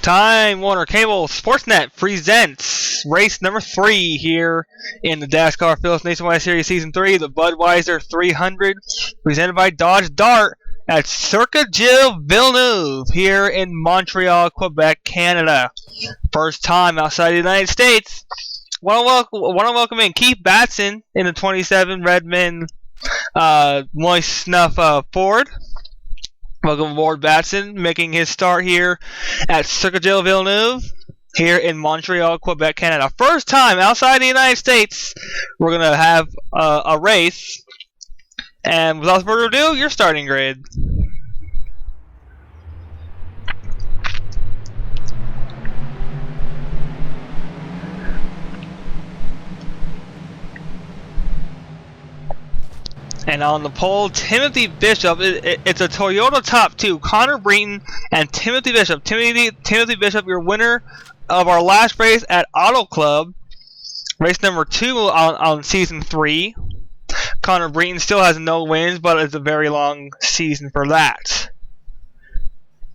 Time Warner Cable Sportsnet presents race number 3 here in the Dascar Phillips Nationwide Series Season 3, the Budweiser 300, presented by Dodge Dart at Circuit Gilles Villeneuve here in Montreal, Quebec, Canada. First time outside the United States. Want to welcome in Keith Batson in the 27 Redmond Moist Snuff Ford. Welcome aboard, Batson, making his start here at Circuit Gilles Villeneuve here in Montreal, Quebec, Canada. First time outside the United States, we're going to have a race. And without further ado, your starting grid. And on the pole, Timothy Bishop. It's a Toyota top 2. Connor Breton and Timothy Bishop. Timothy Bishop, your winner of our last race at Auto Club. Race number 2 on Season 3. Connor Breton still has no wins, but it's a very long season for that.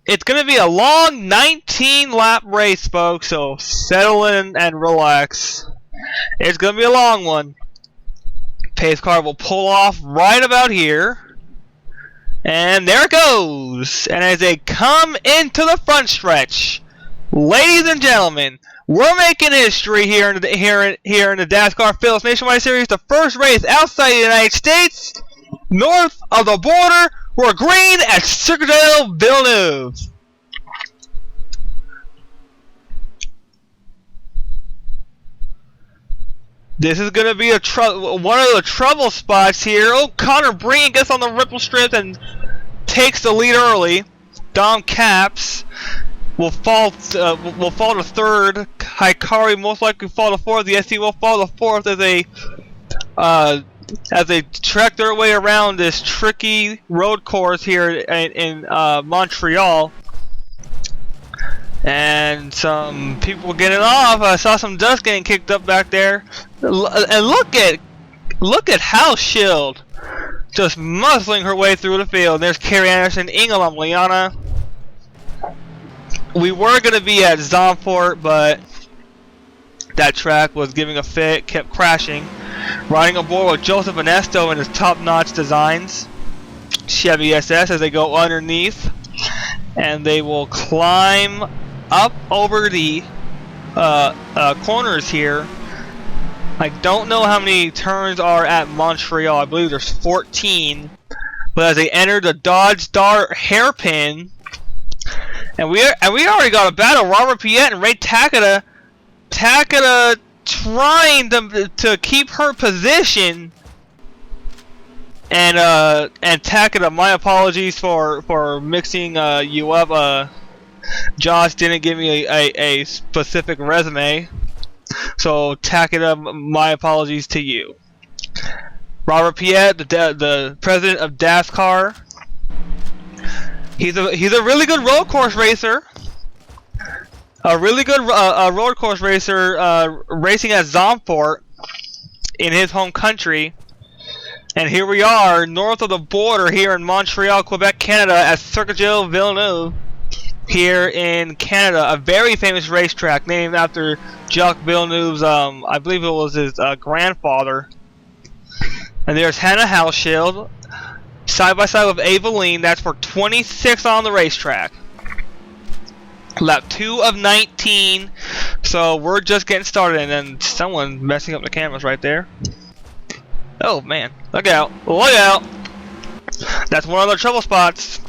It's going to be a long 19-lap race, folks, so settle in and relax. It's going to be a long one. Pace car will pull off right about here. And there it goes. And as they come into the front stretch, ladies and gentlemen, we're making history here in the Dascar Phillips Nationwide Series. The first race outside the United States, north of the border. We're green at Circuit Gilles Villeneuve. This is going to be one of the trouble spots here. Oh, Connor Breton gets on the ripple strip and takes the lead early. Dom Capps will fall to third. Hikari most likely fall to fourth. The SC will fall to fourth as they trek their way around this tricky road course here in Montreal. And some people getting off. I saw some dust getting kicked up back there. And look at House Shield just muscling her way through the field. There's Carrie Anderson, Ingelam, Liana. We were going to be at Zandvoort, but that track was giving a fit, kept crashing. Riding aboard with Joseph Ernesto and his top-notch designs. Chevy SS as they go underneath. And they will climb up over the corners here. I don't know how many turns are at Montreal. I believe there's 14. But as they enter the Dodge Dart hairpin, and we already got a battle. Robert Piet and Ray Takeda trying to keep her position. And Takeda, my apologies for mixing you up. Josh didn't give me a specific resume. So, Takeda, my apologies to you. Robert Piet, the president of Dascar. He's a really good road course racer. A really good road course racer racing at Zandvoort in his home country. And here we are, north of the border here in Montreal, Quebec, Canada, at Circuit Gilles Villeneuve. Here in Canada, a very famous racetrack named after Jacques Villeneuve's, I believe it was his grandfather. And there's Hannah Hauschild, side by side with Aveline. That's for 26 on the racetrack. Lap 2 of 19. So we're just getting started, and then someone messing up the cameras right there. Oh man, look out! Look out! That's one of the trouble spots.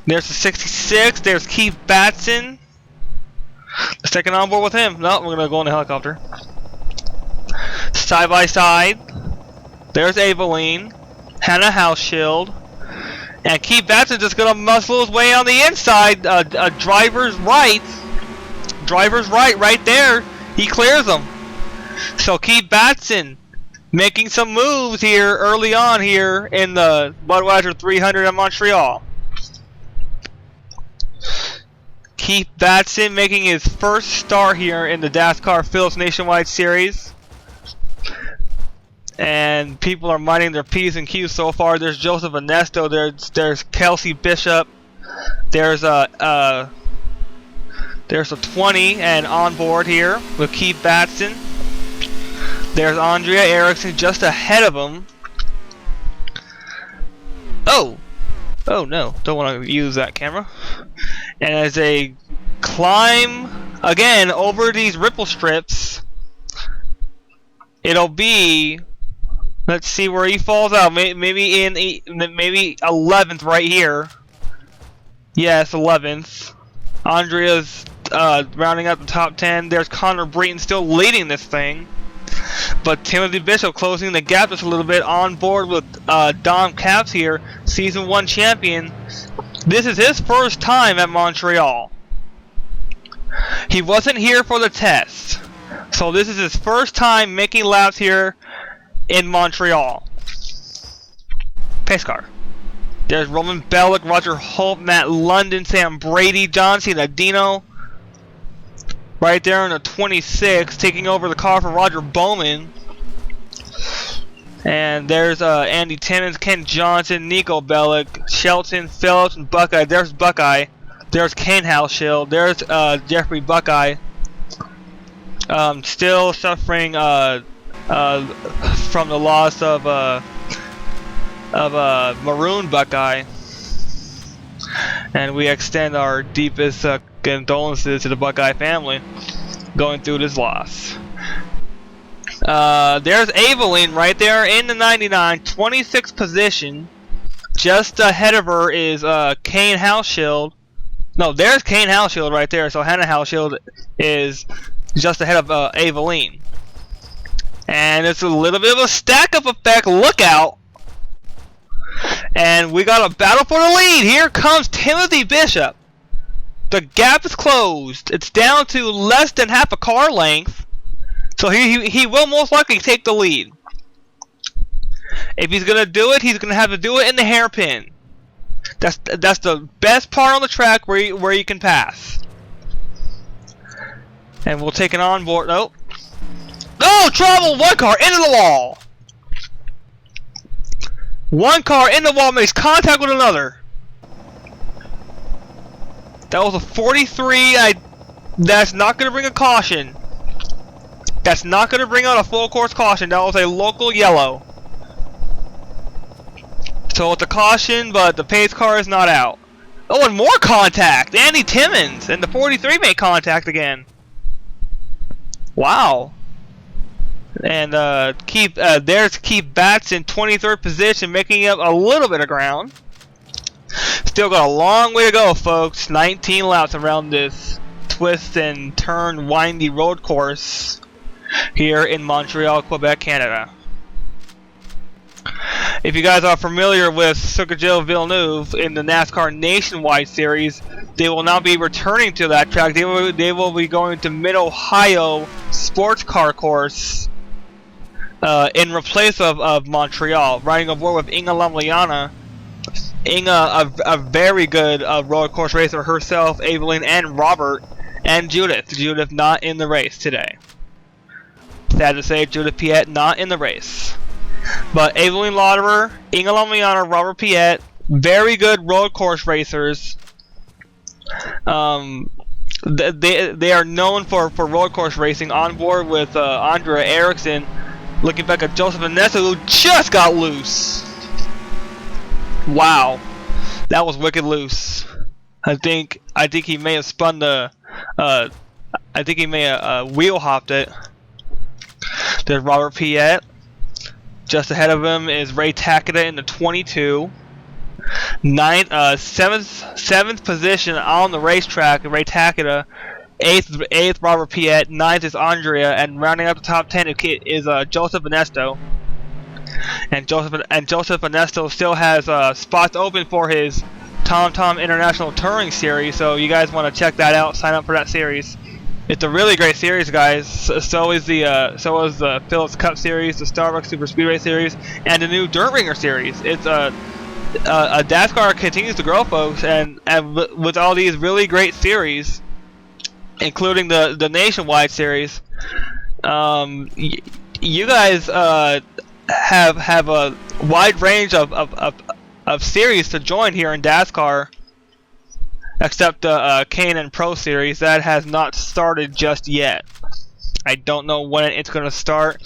There's the 66. There's Keith Batson. Let's take it on board with him. No, we're gonna go in the helicopter. Side by side. There's Aveline, Hannah Hauschild, and Keith Batson just gonna muscle his way on the inside. Driver's right right there. He clears them. So Keith Batson making some moves here early on here in the Budweiser 300 in Montreal. Keith Batson making his first start here in the Dascar Phillips Nationwide Series. And people are minding their P's and Q's so far. There's Joseph Ernesto, there's Kelsey Bishop, there's There's a 20 and on board here with Keith Batson. There's Andrea Eriksson just ahead of him. Oh! Oh no, don't want to use that camera. And as they climb again over these ripple strips, it'll be, let's see where he falls out. Maybe in maybe 11th right here. Yes, 11th. Andrea's rounding out the top 10. There's Connor Breton still leading this thing, but Timothy Bishop closing the gap just a little bit. On board with Dom Capps here, Season 1 champion. This is his first time at Montreal. He wasn't here for the test, so this is his first time making laps here in Montreal. Pace car. There's Roman Bellick, Roger Holt, Matt London, Sam Brady, John Cena Dino. Right there in the 26, taking over the car for Roger Bowman. And there's Andy Timmons, Ken Johnson, Nico Bellick, Shelton, Phillips, and Buckeye. There's Buckeye. There's Kane Halshill. There's Jeffrey Buckeye. Still suffering from the loss of Maroon Buckeye. And we extend our deepest condolences to the Buckeye family going through this loss. There's Aveline right there in the 99, 26th position. Just ahead of her is Kane Halshield. No, there's Kane Halshield right there. So Hannah Halshield is just ahead of Aveline. And it's a little bit of a stack-up effect. Look out! And we got a battle for the lead. Here comes Timothy Bishop. The gap is closed. It's down to less than half a car length. So he will most likely take the lead. If he's gonna do it, he's gonna have to do it in the hairpin. That's the best part on the track where you can pass. And we'll take an onboard. Oh, trouble! One car into the wall. One car in the wall makes contact with another. That was a 43. That's not going to bring a caution. That's not going to bring out a full course caution. That was a local yellow. So it's a caution, but the pace car is not out. Oh, and more contact! Andy Timmons and the 43 made contact again. Wow. And there's Keith Batts in 23rd position, making up a little bit of ground. Still got a long way to go, folks. 19 laps around this twist and turn windy road course here in Montreal, Quebec, Canada. If you guys are familiar with Circuit Gilles Villeneuve in the NASCAR Nationwide Series, they will now be returning to that track. They will be going to Mid-Ohio Sports Car Course in replace of Montreal, riding aboard with Inga Lamliana. Inga, a very good road course racer herself, Aveline and Robert, and Judith. Judith not in the race today. Sad to say, Judith Piet not in the race. But Aveline Lauderer, Inga Lamliana, Robert Piet, very good road course racers. They are known for road course racing. On board with Andrea Eriksson. Looking back at Joseph Vanessa, who just got loose. Wow, that was wicked loose. I think he may have spun the. I think he may have wheel hopped it. There's Robert Piet. Just ahead of him is Ray Takeda in the 22. Seventh position on the racetrack. Ray Takeda. Eighth Robert Piet, 9th is Andrea, and rounding up the top 10 is Joseph Vanesto. And Joseph Vanesto still has spots open for his TomTom International Touring Series, so you guys want to check that out. Sign up for that series. It's a really great series, guys. So is the Phillips Cup Series, the Starbucks Super Speedway Series, and the new Dirt Ringer Series. It's Dascar continues to grow, folks, and with all these really great series, including the Nationwide Series, you guys have a wide range of series to join here in Dascar. except the K&N Pro Series that has not started just yet. I don't know when it's going to start,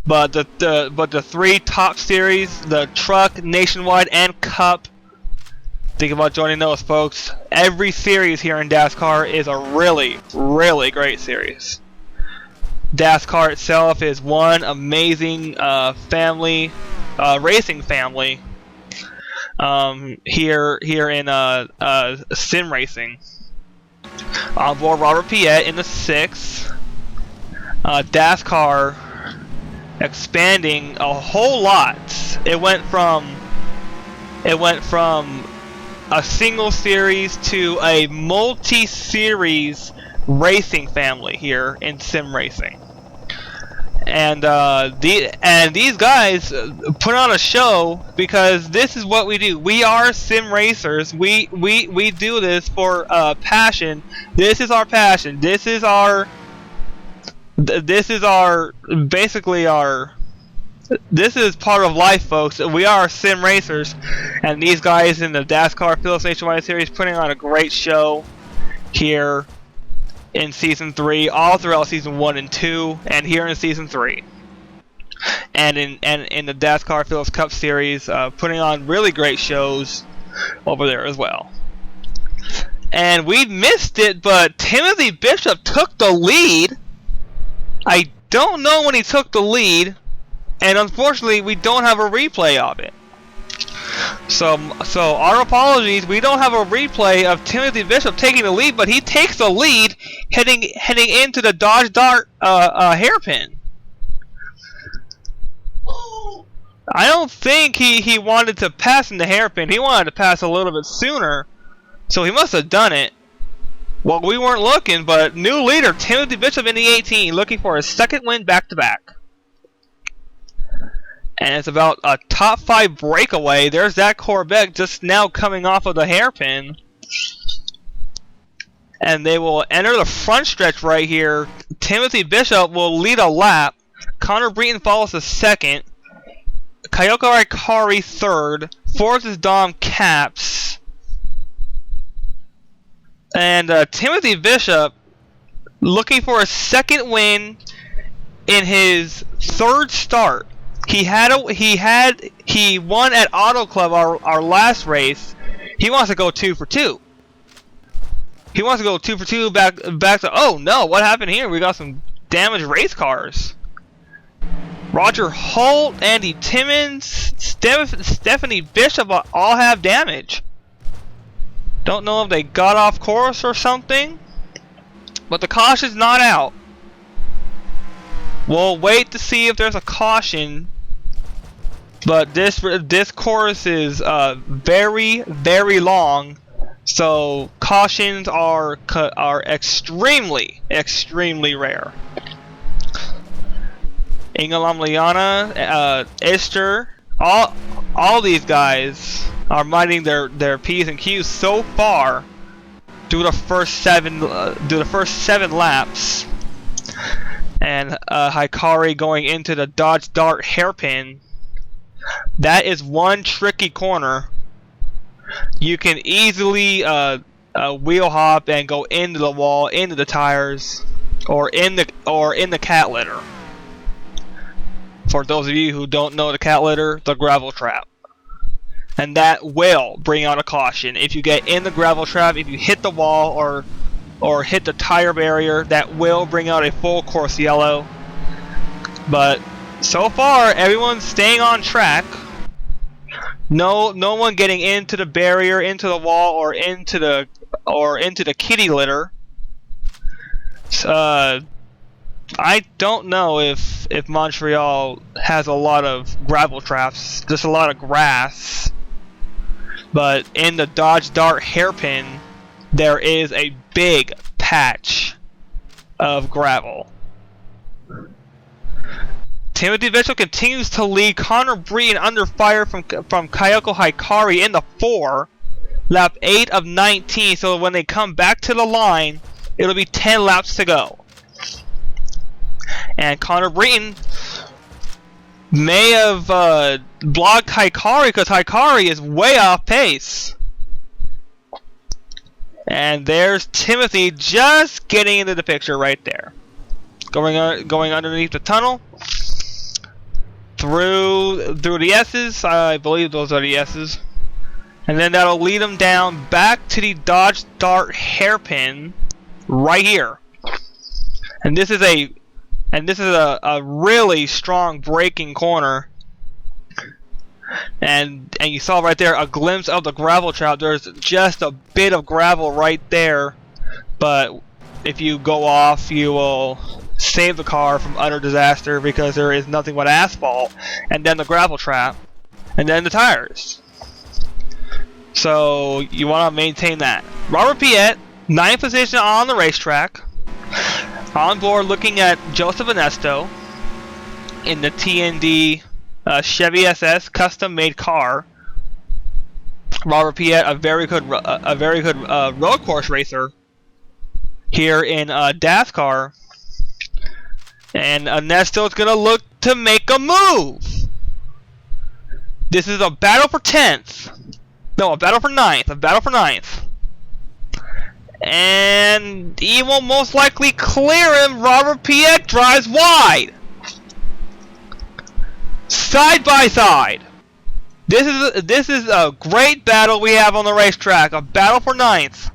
but the 3 top series, the Truck, Nationwide, and Cup. Think about joining those, folks. Every series here in Dascar is a really, really great series. Dascar itself is one amazing family, racing family. Here in sim racing. On board Robert Piet in the 6th. Dascar expanding a whole lot. It went from a single series to a multi-series racing family here in sim racing. And these guys put on a show because this is what we do. We are sim racers. We do this for passion. This is our passion. This is basically our. This is part of life, folks. We are sim racers, and these guys in the Dascar Phillips Nationwide Series putting on a great show here in Season 3, all throughout Season 1 and 2, and here in Season 3. And in the Dascar Phillips Cup Series, putting on really great shows over there as well. And we missed it, but Timothy Bishop took the lead. I don't know when he took the lead, and unfortunately we don't have a replay of it. So our apologies, we don't have a replay of Timothy Bishop taking the lead, but he takes the lead heading into the Dodge Dart hairpin. I don't think he wanted to pass in the hairpin. He wanted to pass a little bit sooner, so he must have done it. Well, we weren't looking, but new leader Timothy Bishop in the 18, looking for his 2nd win back-to-back. And it's about a top 5 breakaway. There's that Corvette just now coming off of the hairpin. And they will enter the front stretch right here. Timothy Bishop will lead a lap. Connor Breton follows the 2nd. Kayoko Ikari 3rd. 4th is Dom Capps. And Timothy Bishop looking for a 2nd win in his 3rd start. He won at Auto Club our last race. He wants to go 2 for 2. He wants to go 2 for 2 back to. Oh no! What happened here? We got some damaged race cars. Roger Holt, Andy Timmons, Stephanie Bishop all have damage. Don't know if they got off course or something, but the caution's not out. We'll wait to see if there's a caution, but this course is very, very long, so cautions are extremely, extremely rare. Ingelam Liana, Esther, all these guys are minding their P's and Q's so far through the first 7 laps. And Hikari going into the Dodge Dart hairpin. That is one tricky corner. You can easily wheel hop and go into the wall, into the tires, or in the cat litter. For those of you who don't know the cat litter, the gravel trap. And that will bring out a caution. If you get in the gravel trap, if you hit the wall or hit the tire barrier, that will bring out a full course yellow. But so far, everyone's staying on track. No one getting into the barrier, into the wall, or into the kitty litter. I don't know if Montreal has a lot of gravel traps, just a lot of grass. But in the Dodge Dart hairpin, there is a big patch of gravel. Timothy Bishop continues to lead Connor Breton under fire from Kayoko Hikari in the 4. Lap 8 of 19, so when they come back to the line, it'll be 10 laps to go. And Connor Breton may have blocked Hikari because Hikari is way off pace. And there's Timothy just getting into the picture right there. Going underneath the tunnel. Through the S's. I believe those are the S's. And then that'll lead him down back to the Dodge Dart hairpin right here. And this is a really strong braking corner. And you saw right there a glimpse of the gravel trap. There's just a bit of gravel right there, but if you go off, you will save the car from utter disaster because there is nothing but asphalt, and then the gravel trap, and then the tires. So you want to maintain that. Robert Piet, 9th position on the racetrack. On board, looking at Joseph Ernesto in the TND Chevy SS custom-made car. Robert Piet, a very good road course racer here in Dascar, and Ernesto's gonna look to make a move. This is a battle for 10th. No, a battle for 9th. A battle for 9th. And he will most likely clear him. Robert Piet drives wide. Side by side. This is a great battle we have on the racetrack. A battle for 9th.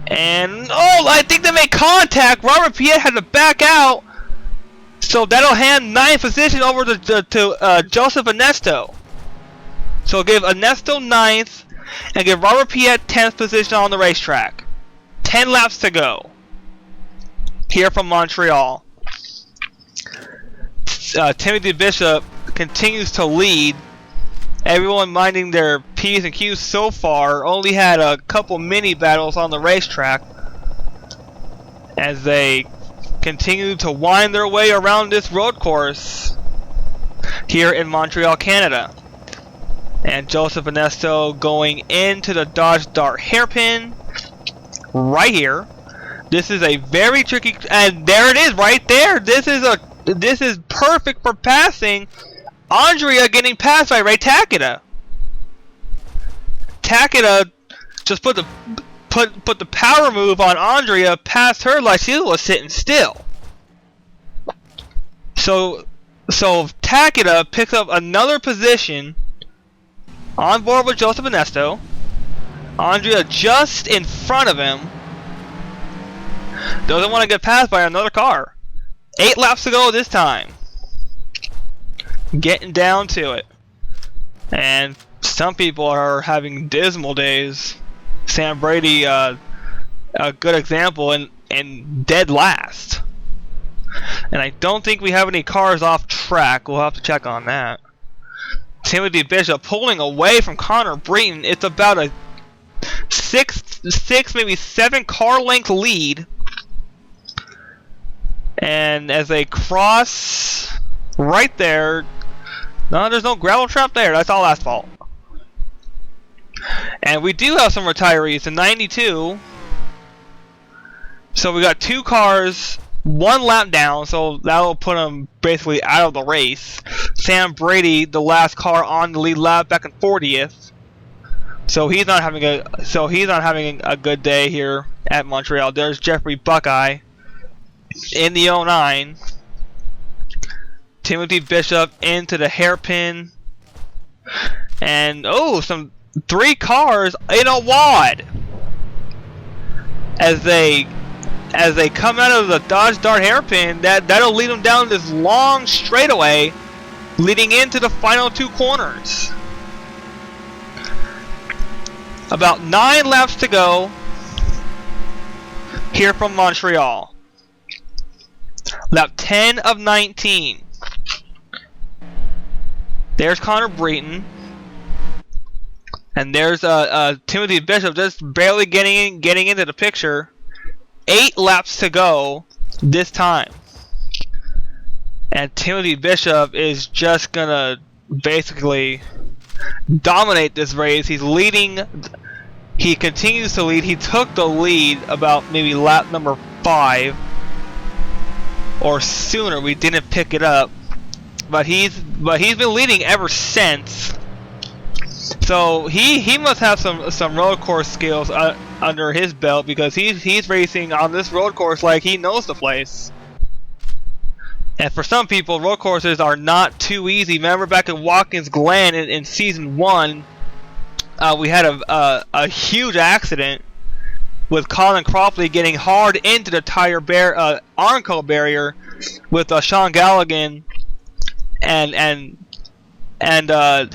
And I think they made contact. Robert Piet had to back out. So that'll hand 9th position over to Joseph Ernesto. So give Ernesto 9th and give Robert Piet 10th position on the racetrack. 10 laps to go. Here from Montreal. Timothy Bishop continues to lead. Everyone minding their P's and Q's so far. Only had a couple mini battles on the racetrack as they continue to wind their way around this road course here in Montreal, Canada. And Joseph Ernesto going into the Dodge Dart hairpin right here. This is a very tricky, and there it is right there. This is perfect for passing. Andrea getting passed by Ray Takeda. Takeda just put the power move on Andrea, passed her like she was sitting still. So Takeda picks up another position on board with Joseph Ernesto. Andrea just in front of him. Doesn't want to get passed by another car. 8 laps to go this time. Getting down to it. And some people are having dismal days. Sam Brady, a good example, and dead last. And I don't think we have any cars off track. We'll have to check on that. Timothy Bishop pulling away from Connor Breton. It's about a 6 maybe 7 car length lead. And as they cross right there, no, there's no gravel trap there. That's all asphalt. And we do have some retirees. The 92. So we got 2 cars, 1 lap down. So that'll put them basically out of the race. Sam Brady, the last car on the lead lap, back in 40th. So he's not having a good day here at Montreal. There's Jeffrey Buckeye in the 09. Timothy Bishop into the hairpin. And some 3 cars in a wad as they come out of the Dodge Dart hairpin. That'll lead them down this long straightaway leading into the final 2 corners. About 9 laps to go here from Montreal. Lap 10 of 19. There's Connor Breton. And there's Timothy Bishop just barely getting into the picture. 8 laps to go this time. And Timothy Bishop is just gonna basically dominate this race. He's leading. He continues to lead. He took the lead about maybe lap number 5 or sooner. We didn't pick it up, but he's been leading ever since. So he must have some road course skills under his belt, because he's racing on this road course like he knows the place. And for some people, road courses are not too easy. Remember back at Watkins Glen in season 1, we had a huge accident with Colin Crawford getting hard into the Armco barrier with Sean Galligan, and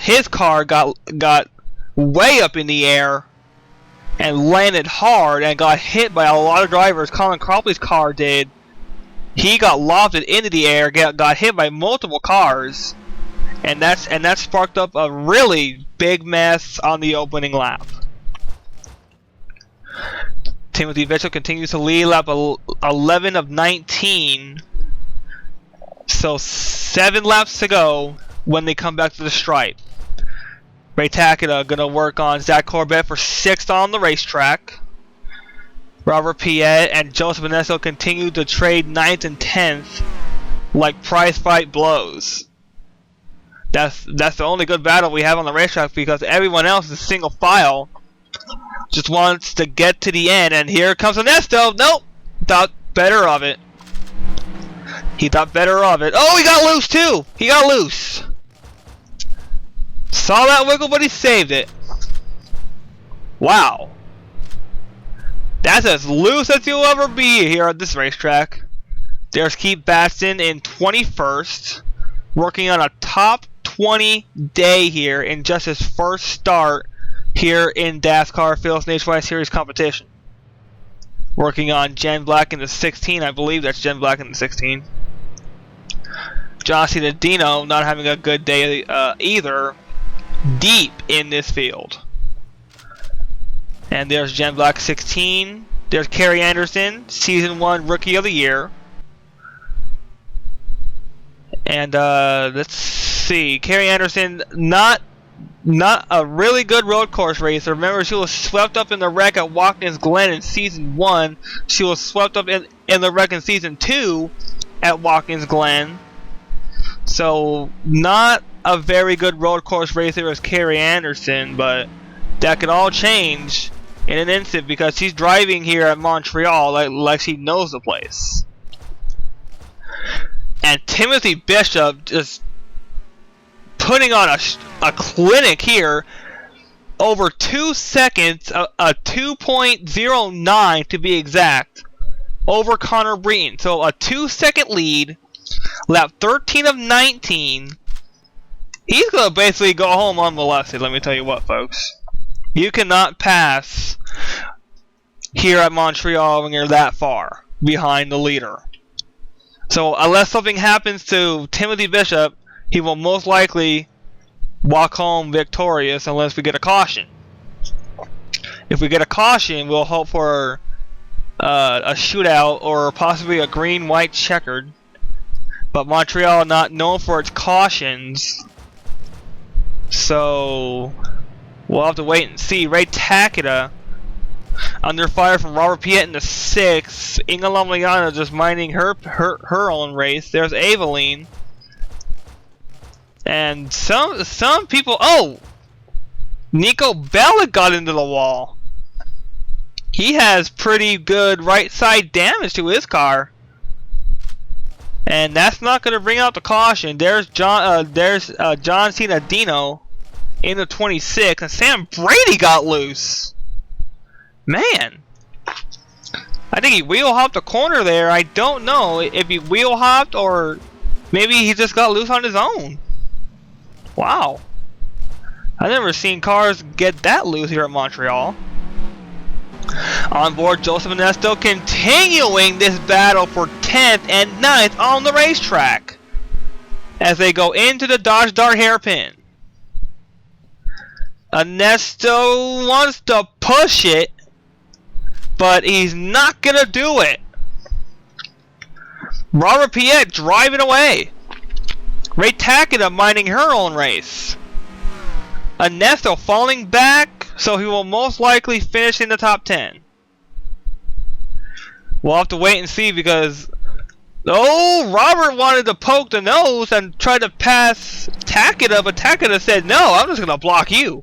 his car got way up in the air and landed hard and got hit by a lot of drivers. Colin Crawford's car did. He got lofted into the air, got hit by multiple cars, and that sparked up a really big mess on the opening lap. Timothy Bishop continues to lead, lap 11 of 19. So 7 laps to go when they come back to the stripe. Ray Takeda gonna work on Zach Corbett for 6th on the racetrack. Robert Piet and Joseph Benesso continue to trade 9th and 10th like prize fight blows. That's the only good battle we have on the racetrack, because everyone else is single file. Just wants to get to the end, and here comes Ernesto. Nope, thought better of it. He thought better of it. Oh, he got loose too. He got loose. Saw that wiggle, but he saved it. Wow. That's as loose as you'll ever be here at this racetrack. There's Keith Batson in 21st, working on a top 20 day here in just his first start here in Dascar Phillips Nationwide Series competition. Working on Jen Black in the 16, I believe that's Jen Black in the 16. John Cena Dino not having a good day either, deep in this field. And there's Jen Black 16. There's Kerry Anderson, Season 1 Rookie of the Year. And let's see, Kerry Anderson, not a really good road course racer. Remember, she was swept up in the wreck at Watkins Glen in Season 1. She was swept up in the wreck in Season 2 at Watkins Glen. So, not a very good road course racer as Kerry Anderson, but that could all change in an instant, because she's driving here at Montreal like she knows the place. And Timothy Bishop just putting on a clinic here. Over 2 seconds, a 2.09 to be exact, over Connor Breton. So a 2-second lead, lap 13 of 19. He's going to basically go home unmolested, let me tell you what, folks. You cannot pass here at Montreal when you're that far behind the leader. So unless something happens to Timothy Bishop, he will most likely walk home victorious unless we get a caution. If we get a caution, we'll hope for a shootout or possibly a green-white checkered. But Montreal not known for its cautions, so we'll have to wait and see. Ray Takeda under fire from Robert Piet in the 6th. Inga Lomliana just minding her own race. There's Aveline. And some people... Oh! Nico Bellic got into the wall. He has pretty good right side damage to his car. And that's not going to bring out the caution. There's John Cena Dino in the 26, and Sam Brady got loose. Man, I think he wheel hopped a corner there. I don't know if he wheel hopped or maybe he just got loose on his own. Wow, I've never seen cars get that loose here at Montreal. On board, Joseph Ernesto continuing this battle for 10th and 9th on the racetrack as they go into the Dodge Dart hairpin. Ernesto wants to push it, but he's not gonna do it. Robert Piet driving away. Ray Takeda minding her own race. Ernesto falling back, so he will most likely finish in the top 10. We'll have to wait and see, because Robert wanted to poke the nose and try to pass Takeda, but Takeda said, no, I'm just going to block you.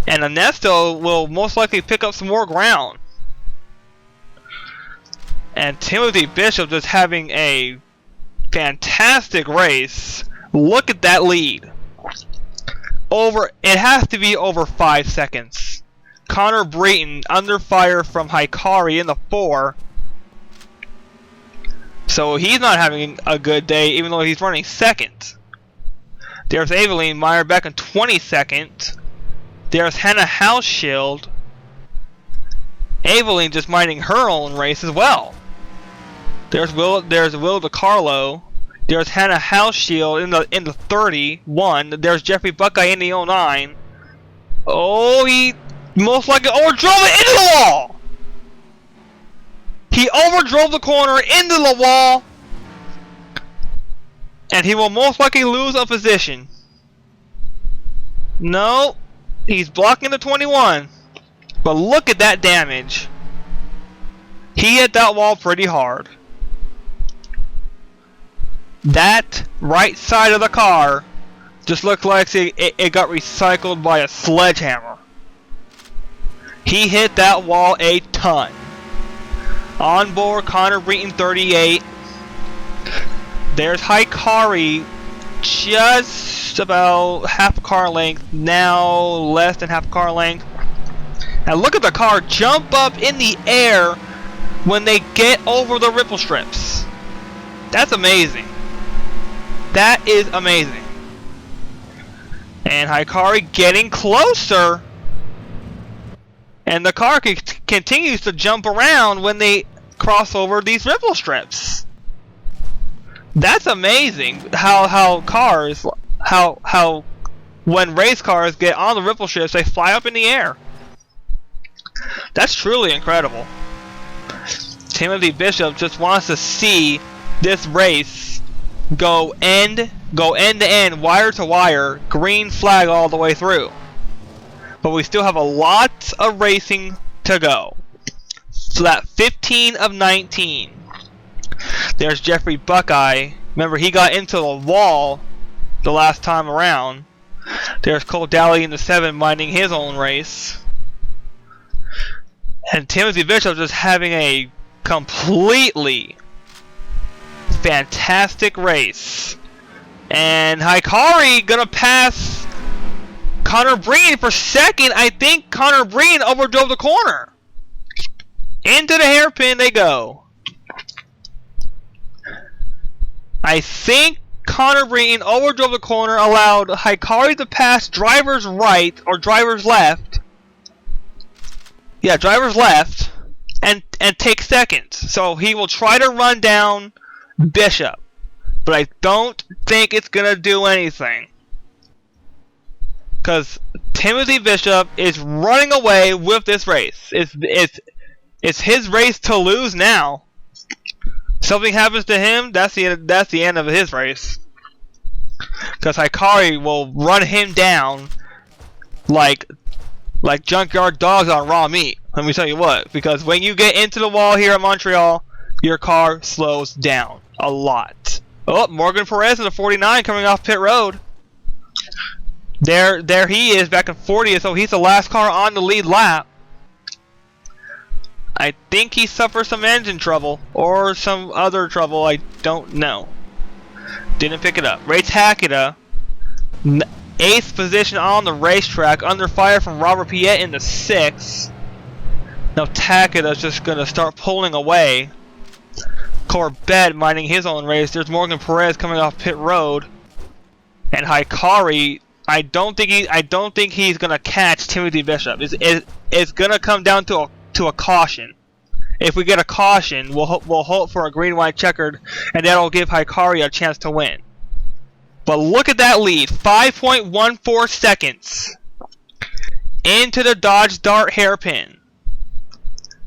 And Ernesto will most likely pick up some more ground. And Timothy Bishop just having a fantastic race. Look at that lead. It has to be over 5 seconds. Connor Breton under fire from Hikari in the 4. So he's not having a good day, even though he's running second. There's Eveline Meyer back in 22nd. There's Hannah Hauschild. Eveline just minding her own race as well. There's Will DiCarlo. There's Hannah Hauschild in the 31. There's Jeffrey Buckeye in the 09. Oh, he most likely overdrove it into the wall. He overdrove the corner into the wall, and he will most likely lose a position. No, he's blocking the 21. But look at that damage. He hit that wall pretty hard. That right side of the car just looks like it got recycled by a sledgehammer. He hit that wall a ton. On board, Connor Breton 38. There's Hikari just about half a car length, now less than half a car length. And look at the car jump up in the air when they get over the ripple strips. That's amazing. That is amazing. And Hikari getting closer. And the car continues to jump around when they cross over these ripple strips. That's amazing how when race cars get on the ripple strips, they fly up in the air. That's truly incredible. Timothy Bishop just wants to see this race go end to end, wire to wire, green flag all the way through. But we still have a lot of racing to go. So that 15 of 19. There's Jeffrey Buckeye. Remember, he got into the wall the last time around. There's Cole Dally in the 7 minding his own race. And Timothy Bishop just having a completely fantastic race. And Hikari gonna pass Connor Breton for second. I think Connor Breton overdrove the corner. Into the hairpin they go. I think Connor Breton overdrove the corner, allowed Hikari to pass driver's right or driver's left. Yeah, driver's left, and take second. So he will try to run down Bishop, but I don't think it's gonna do anything, because Timothy Bishop is running away with this race. It's his race to lose now. Something happens to him, that's the end of his race, because Hikari will run him down like junkyard dogs on raw meat. Let me tell you what, because when you get into the wall here at Montreal, your car slows down a lot. Oh, Morgan Perez in the 49 coming off pit road. There he is back in 40th, so he's the last car on the lead lap. I think he suffered some engine trouble or some other trouble, I don't know. Didn't pick it up. Ray Takeda, 8th position on the racetrack, under fire from Robert Piet in the 6th. Now Takeda's just going to start pulling away. Corbett minding his own race. There's Morgan Perez coming off pit road. And Hikari, I don't think he's going to catch Timothy Bishop. It's going to come down to a caution. If we get a caution, we'll hope for a green-white checkered, and that'll give Hikari a chance to win. But look at that lead, 5.14 seconds into the Dodge Dart hairpin.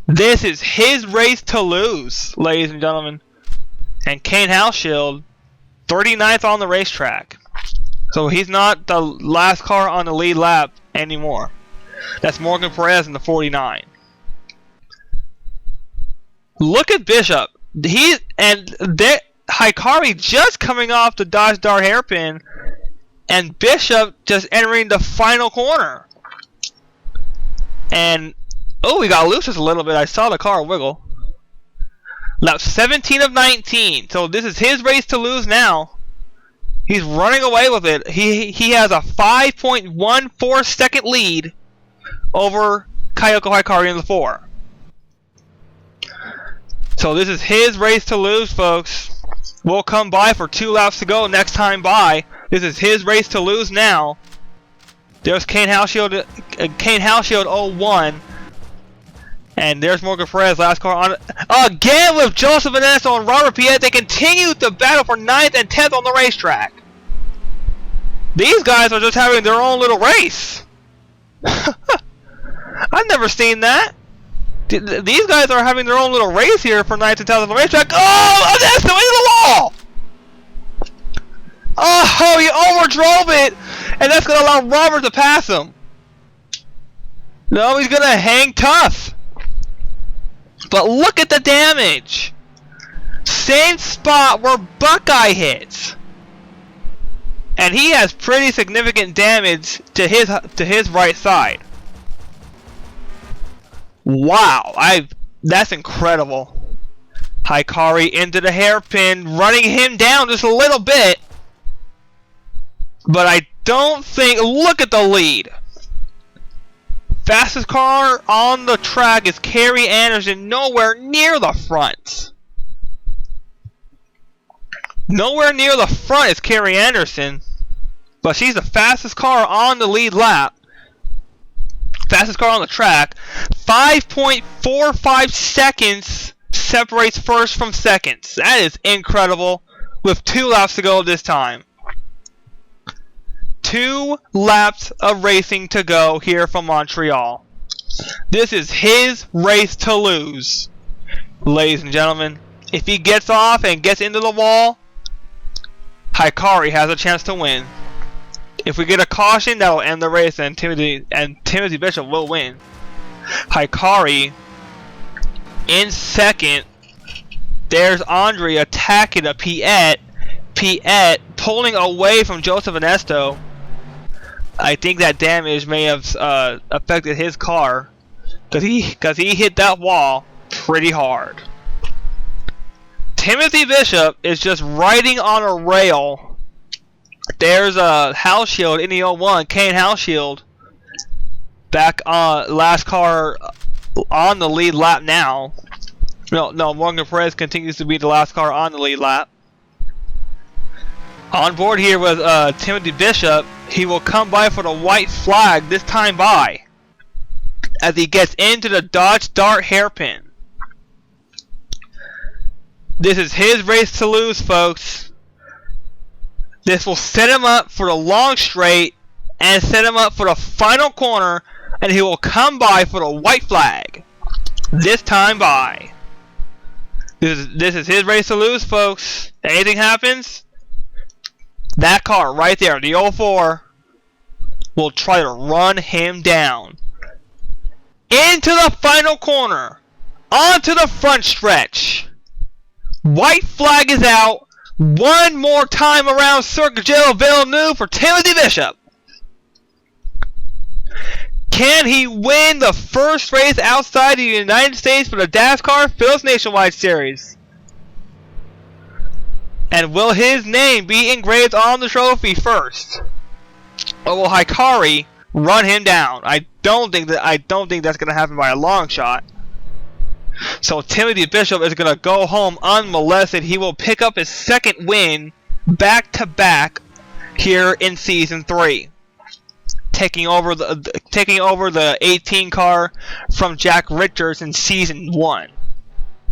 This is his race to lose, ladies and gentlemen. And Kane Hauschild, 39th on the racetrack. So he's not the last car on the lead lap anymore. That's Morgan Perez in the 49. Look at Bishop. Hikari just coming off the Dodge Dart hairpin, and Bishop just entering the final corner. And oh, we got loose just a little bit. I saw the car wiggle. Lap 17 of 19. So this is his race to lose now. He's running away with it. He has a 5.14 second lead over Kayoko Hikari in the 4. So this is his race to lose, folks. We'll come by for 2 laps to go next time by. This is his race to lose now. There's Kane Halshield 01. And there's Morgan Perez, last car on again with Joseph Ernesto and Robert Piet. They continue to battle for 9th and 10th on the racetrack. These guys are just having their own little race. I've never seen that. These guys are having their own little race here for 9th and 10th on the racetrack. Oh, Ernesto into the wall! Oh, he overdrove it, and that's going to allow Robert to pass him. No, he's going to hang tough. But look at the damage. Same spot where Buckeye hits. And he has pretty significant damage to his right side. Wow, that's incredible. Hikari into the hairpin, running him down just a little bit. But I don't think, look at the lead. Fastest car on the track is Carrie Anderson, nowhere near the front. Nowhere near the front is Carrie Anderson, but she's the fastest car on the lead lap. Fastest car on the track. 5.45 seconds separates first from seconds. That is incredible with 2 laps to go this time. 2 laps of racing to go here from Montreal. This is his race to lose. Ladies and gentlemen, if he gets off and gets into the wall, Hikari has a chance to win. If we get a caution, that will end the race and Timothy Bishop will win. Hikari in second. There's Andre attacking a Piet. Piet pulling away from Joseph Ernesto. I think that damage may have affected his car because he hit that wall pretty hard. Timothy Bishop is just riding on a rail. There's a Halshield in the 01, Kane Halshield, back on last car on the lead lap now. No, Morgan Perez continues to be the last car on the lead lap. On board here with Timothy Bishop, he will come by for the white flag this time by as he gets into the Dodge Dart hairpin. This is his race to lose, folks. This will set him up for the long straight and set him up for the final corner, and he will come by for the white flag this time by. This is his race to lose, folks. Anything happens, that car right there, the 04, will try to run him down. Into the final corner. Onto the front stretch. White flag is out. One more time around Circuit Gilles Villeneuve for Timothy Bishop. Can he win the first race outside the United States for the Dascar Phillips Nationwide Series? And will his name be engraved on the trophy first? Or will Hikari run him down? I don't think that's gonna happen by a long shot. So Timothy Bishop is gonna go home unmolested. He will pick up his second win back to back here in season 3. Taking over the 18 car from Jack Richards in season 1.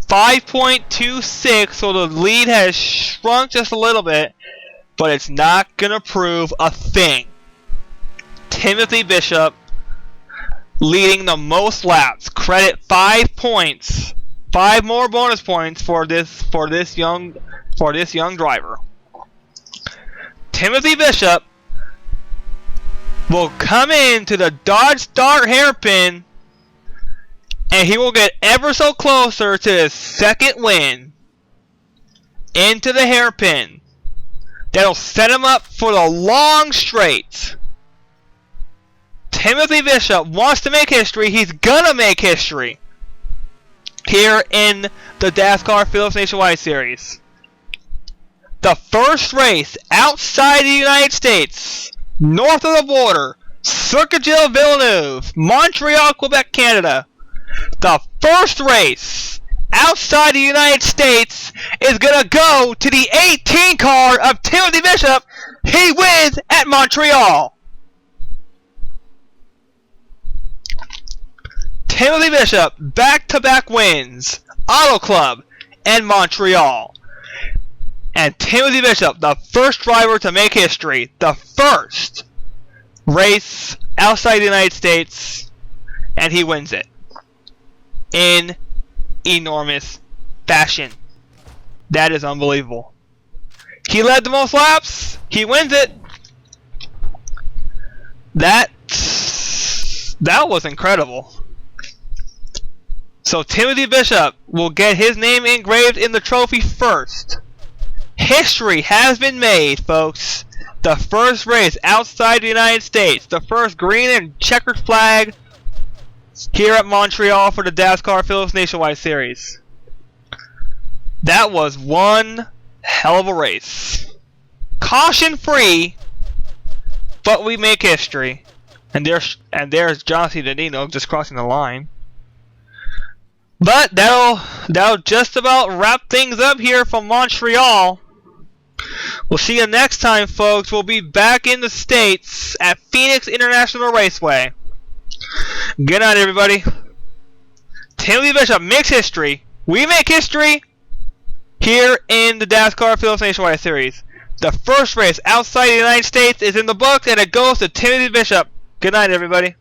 5.26, so the lead has shrunk just a little bit, but it's not gonna prove a thing. Timothy Bishop leading the most laps. Credit 5 points, 5 more bonus points for this young driver. Timothy Bishop will come into the Dodge Dart hairpin, and he will get ever so closer to his second win. Into the hairpin. That'll set him up for the long straight. Timothy Bishop wants to make history. He's gonna make history here in the Dascar Phillips Nationwide Series. The first race outside the United States, north of the border, Circuit Gilles Villeneuve, Montreal, Quebec, Canada. The first race outside the United States is gonna go to the 18 car of Timothy Bishop. He wins at Montreal. Timothy Bishop, back-to-back wins, Auto Club and Montreal. And Timothy Bishop, the first driver to make history, the first race outside the United States, and he wins it in enormous fashion. That is unbelievable. He led the most laps, he wins it. That was incredible. So Timothy Bishop will get his name engraved in the trophy first. History has been made, folks. The first race outside the United States, the first green and checkered flag here at Montreal for the Dascar Phillips Nationwide Series. That was one hell of a race. Caution free, but we make history. And there's John C. Dodino just crossing the line. But that'll just about wrap things up here from Montreal. We'll see you next time, folks. We'll be back in the States at Phoenix International Raceway. Good night, everybody. Timothy Bishop makes history. We make history here in the Dascar Phillips Nationwide Series. The first race outside the United States is in the books, and it goes to Timothy Bishop. Good night, everybody.